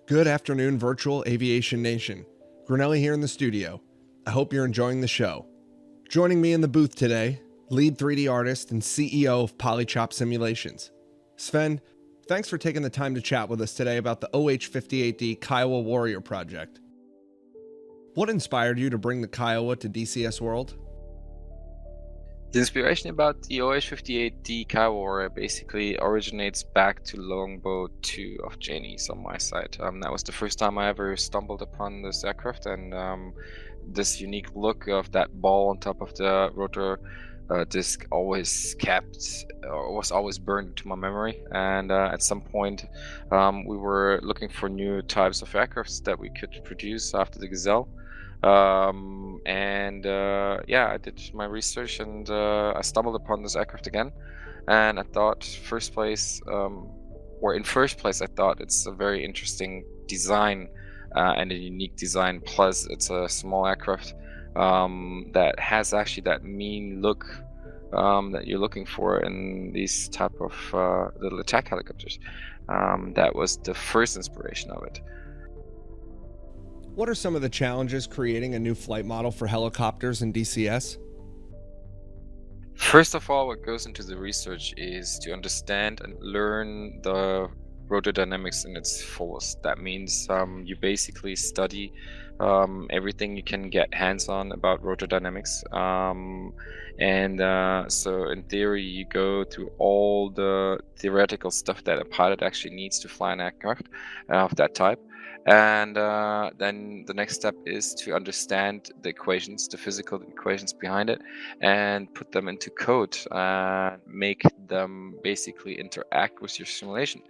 Good afternoon, Virtual Aviation Nation. Grinelli here in the studio. I hope you're enjoying the show. Joining me in the booth today, lead 3D artist and CEO of Polychop Simulations. Sven, thanks for taking the time to chat with us today about the OH58D Kiowa Warrior project. What inspired you to bring the Kiowa to DCS World? The inspiration about the OH58D Kiowa Warrior basically originates back to Longbow 2 of Janie's on my side. That was the first time I ever stumbled upon this aircraft, and this unique look of that ball on top of the rotor disc was always burned into my memory. And at some point, we were looking for new types of aircrafts that we could produce after the Gazelle. Yeah, I did my research, and I stumbled upon this aircraft again, and I thought in first place I thought it's a very interesting design, and a unique design, plus it's a small aircraft that has actually that mean look that you're looking for in these type of little attack helicopters. That was the first inspiration of it. What are some of the challenges creating a new flight model for helicopters in DCS? First of all, what goes into the research is to understand and learn the rotor dynamics in its fullest. That means you basically study everything you can get hands on about rotor dynamics. So in theory, you go through all the theoretical stuff that a pilot actually needs to fly an aircraft of that type. And then the next step is to understand the equations, the physical equations behind it, and put them into code and make them basically interact with your simulation.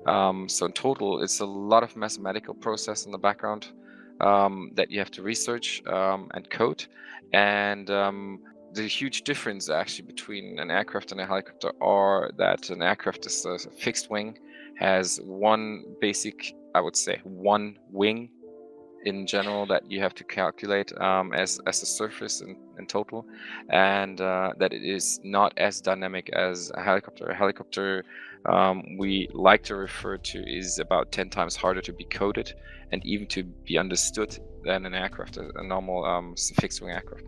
So in total, it's a lot of mathematical process in the background that you have to research and code. And the huge difference actually between an aircraft and a helicopter are that an aircraft is a fixed wing, has one basic, I would say, one wing in general that you have to calculate as a surface in total, and that it is not as dynamic as a helicopter. A helicopter, we like to refer to, is about 10 times harder to be coded and even to be understood than an aircraft, a normal fixed wing aircraft.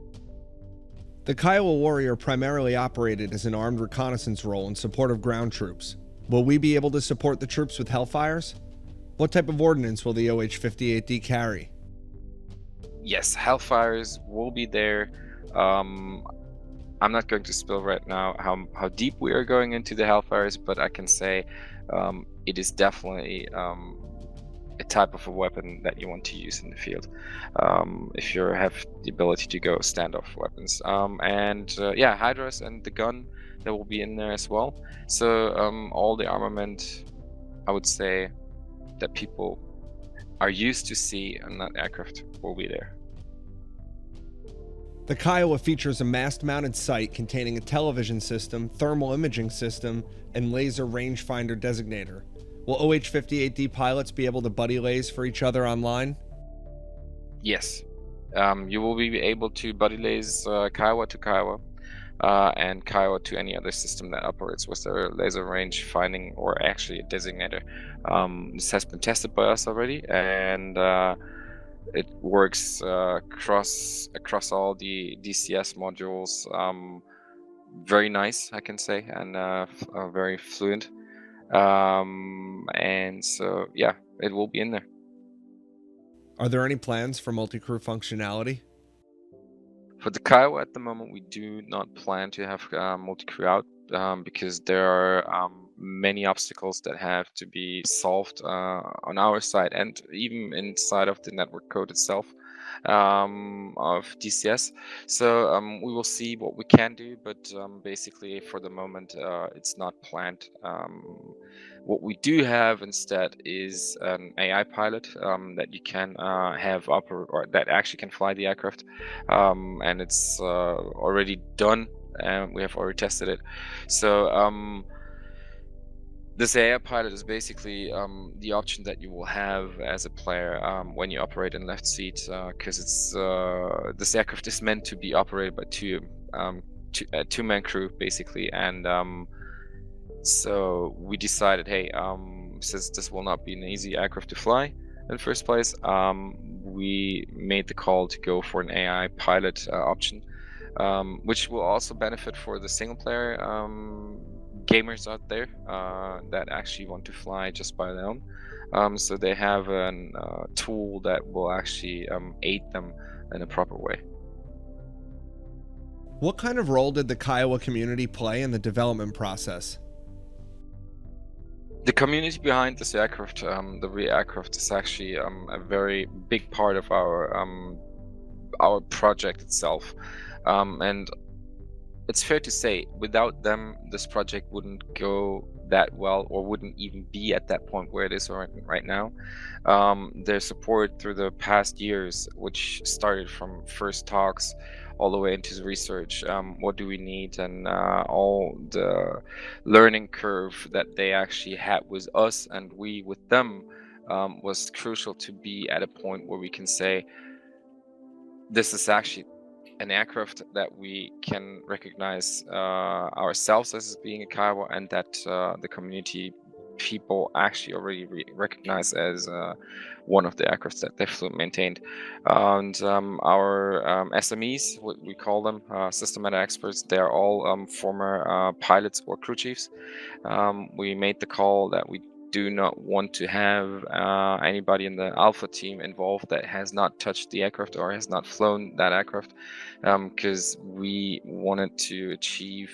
The Kiowa Warrior primarily operated as an armed reconnaissance role in support of ground troops. Will we be able to support the troops with Hellfires? What type of ordnance will the OH58D carry? Yes, Hellfires will be there. I'm not going to spill right now how deep we are going into the Hellfires, but I can say it is definitely a type of a weapon that you want to use in the field if you have the ability to go standoff weapons. Yeah, Hydras and the gun that will be in there as well. So all the armament, I would say, that people are used to see on that aircraft will be there. The Kiowa features a mast-mounted sight containing a television system, thermal imaging system, and laser rangefinder designator. Will OH58D pilots be able to buddy laze for each other online? Yes, you will be able to buddy laze Kiowa to Kiowa, and Kiowa to any other system that operates with a laser range finding or actually a designator. This has been tested by us already, and it works across all the DCS modules. Very nice, I can say, and very fluent. And so, yeah, it will be in there. Are there any plans for multi-crew functionality? For the Kiowa at the moment, we do not plan to have multi-crew out because there are many obstacles that have to be solved on our side and even inside of the network code itself of DCS. So we will see what we can do, but basically for the moment, it's not planned. What we do have instead is an AI pilot that you can have up or that actually can fly the aircraft, and it's already done, and we have already tested it. So this AI pilot is basically the option that you will have as a player when you operate in left seat, because it's this aircraft is meant to be operated by two-man crew basically, and so we decided, hey, since this will not be an easy aircraft to fly, in the first place. We made the call to go for an AI pilot option, which will also benefit for the single player gamers out there that actually want to fly just by their own. So they have a tool that will actually aid them in a proper way. What kind of role did the Kiowa community play in the development process? The community behind this aircraft, the rear aircraft, is actually a very big part of our project itself, and it's fair to say, without them, this project wouldn't go that well, or wouldn't even be at that point where it is right now. Their support through the past years, which started from first talks all the way into the research, what do we need, and all the learning curve that they actually had with us and we with them, was crucial to be at a point where we can say, this is actually an aircraft that we can recognize ourselves as being a Kiowa, and that the community people actually already recognize as one of the aircrafts that they've maintained. And our SMEs, what we call them, system matter experts, they're all former pilots or crew chiefs. We made the call that we do not want to have anybody in the alpha team involved that has not touched the aircraft or has not flown that aircraft, because we wanted to achieve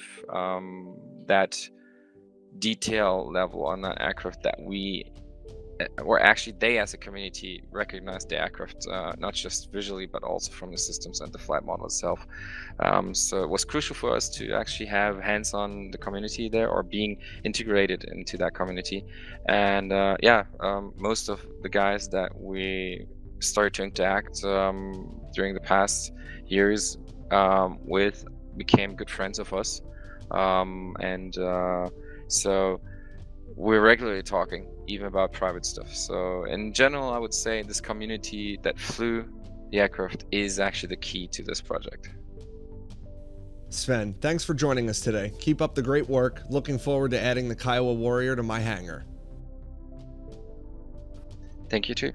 that detail level on that aircraft that we, or actually they as a community, recognize the aircraft not just visually but also from the systems and the flight model itself. So it was crucial for us to actually have hands on the community there, or being integrated into that community. And most of the guys that we started to interact during the past years with became good friends of us. So we're regularly talking even about private stuff. So in general, I would say this community that flew the aircraft is actually the key to this project. Sven, thanks for joining us today. Keep up the great work. Looking forward to adding the Kiowa Warrior to my hangar. Thank you too.